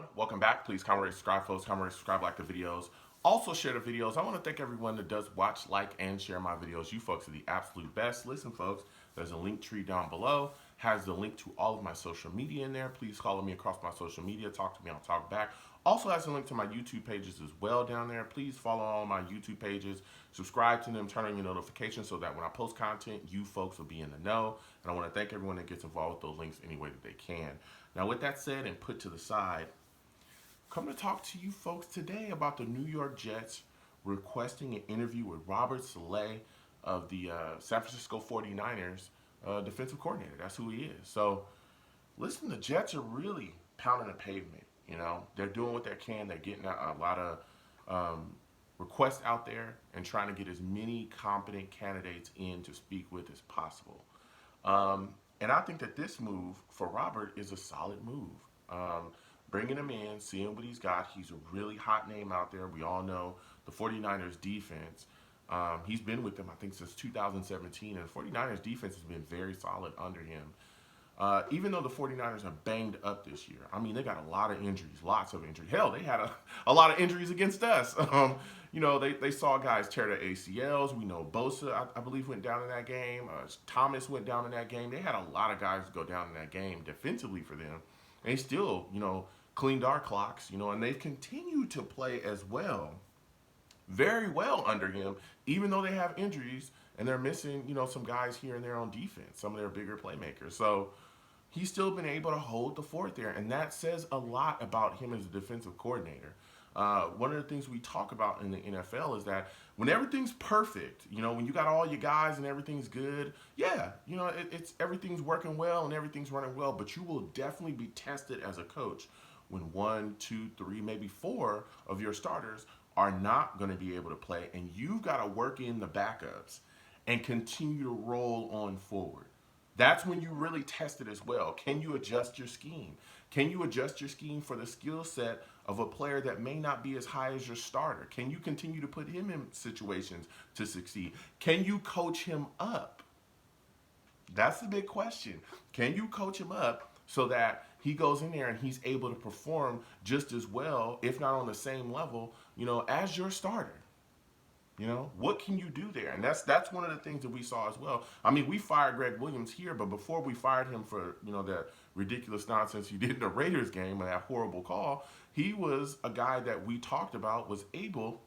everyone. Welcome back. Please comment, rate, subscribe, folks. Comment, rate, subscribe, like the videos. Also share the videos. I want to thank everyone that does watch, like, and share my videos. You folks are the absolute best. Listen, folks, there's a link tree down below. Has the link to all of my social media in there. Please follow me across my social media. Talk to me. I'll talk back. Also has a link to my YouTube pages as well down there. Please follow all my YouTube pages. Subscribe to them. Turn on your notifications so that when I post content, you folks will be in the know. And I want to thank everyone that gets involved with those links any way that they can. Now, with that said and put to the side, come to talk to you folks today about the New York Jets requesting an interview with Robert Saleh of the San Francisco 49ers defensive coordinator. That's who he is. So, listen, the Jets are really pounding the pavement. You know, they're doing what they can. They're getting a lot of requests out there and trying to get as many competent candidates in to speak with as possible. And I think that this move for Robert is a solid move. Bringing him in, seeing what he's got. He's a really hot name out there. We all know the 49ers defense. He's been with them, I think, since 2017, and the 49ers defense has been very solid under him. Even though the 49ers are banged up this year. I mean, they got a lot of injuries, lots of injuries. Hell, they had a lot of injuries against us. You know, they saw guys tear their ACLs. We know Bosa, I believe, went down in that game. Thomas went down in that game. They had a lot of guys go down in that game defensively for them. And they still, you know, cleaned our clocks, you know, and they've continued to play as well, very well under him, even though they have injuries and they're missing, you know, some guys here and there on defense, some of their bigger playmakers. So he's still been able to hold the fort there, and that says a lot about him as a defensive coordinator. One of the things we talk about in the NFL is that when everything's perfect, you know, when you got all your guys and everything's good, yeah, you know, it's everything's working well and everything's running well, but you will definitely be tested as a coach when 1, 2, 3, maybe 4 of your starters are not going to be able to play, and you've got to work in the backups and continue to roll on forward. That's when you really test it as well. Can you adjust your scheme? Can you adjust your scheme for the skill set of a player that may not be as high as your starter? Can you continue to put him in situations to succeed? Can you coach him up? That's the big question. Can you coach him up so that he goes in there and he's able to perform just as well, if not on the same level, you know, as your starter? You know, what can you do there? And that's one of the things that we saw as well. I mean, we fired Greg Williams here, but before we fired him for, you know, that ridiculous nonsense he did in the Raiders game and that horrible call, he was a guy that we talked about was able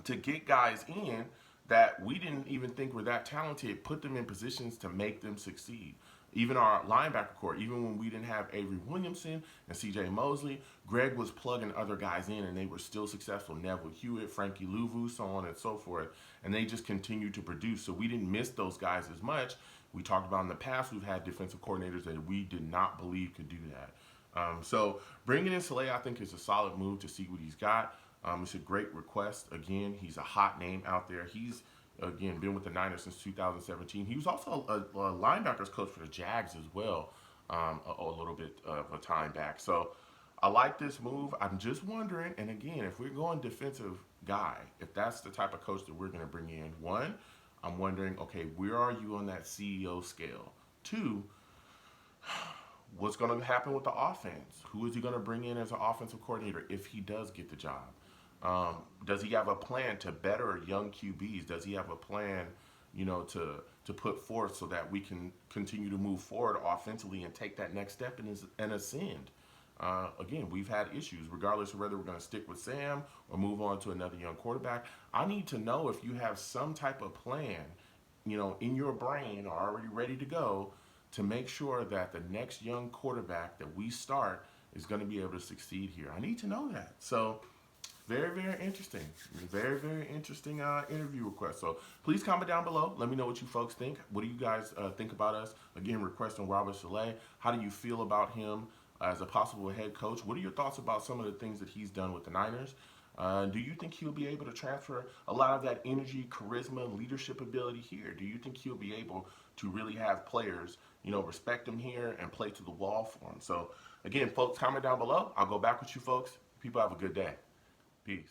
to get guys in that we didn't even think were that talented, put them in positions to make them succeed. Even our linebacker core, even when we didn't have Avery Williamson and C.J. Mosley, Greg was plugging other guys in, and they were still successful. Neville Hewitt, Frankie Louvu, so on and so forth. And they just continued to produce. So we didn't miss those guys as much. We talked about in the past, we've had defensive coordinators that we did not believe could do that. So bringing in Saleh, I think, is a solid move to see what he's got. It's a great request. Again, he's a hot name out there. He's again been with the Niners since 2017. He was also a linebackers coach for the Jags as well, a little bit of a time back. So I like this move. I'm just wondering, and again, if we're going defensive guy, if that's the type of coach that we're going to bring in, one, I'm wondering, okay, where are you on that CEO scale? Two, what's going to happen with the offense? Who is he going to bring in as an offensive coordinator if he does get the job? Does he have a plan to better young QBs? Does he have a plan, you know, to put forth so that we can continue to move forward offensively and take that next step and ascend? Again, we've had issues, regardless of whether we're going to stick with Sam or move on to another young quarterback. I need to know if you have some type of plan, you know, in your brain or already ready to go to make sure that the next young quarterback that we start is going to be able to succeed here. I need to know that. So very, very interesting. Very, very interesting interview request. So please comment down below. Let me know what you folks think. What do you guys think about us? Again, requesting Robert Saleh. How do you feel about him as a possible head coach? What are your thoughts about some of the things that he's done with the Niners? Do you think he'll be able to transfer a lot of that energy, charisma, leadership ability here? Do you think he'll be able to really have players, you know, respect him here and play to the wall for him? So again, folks, comment down below. I'll go back with you folks. People have a good day. Peace.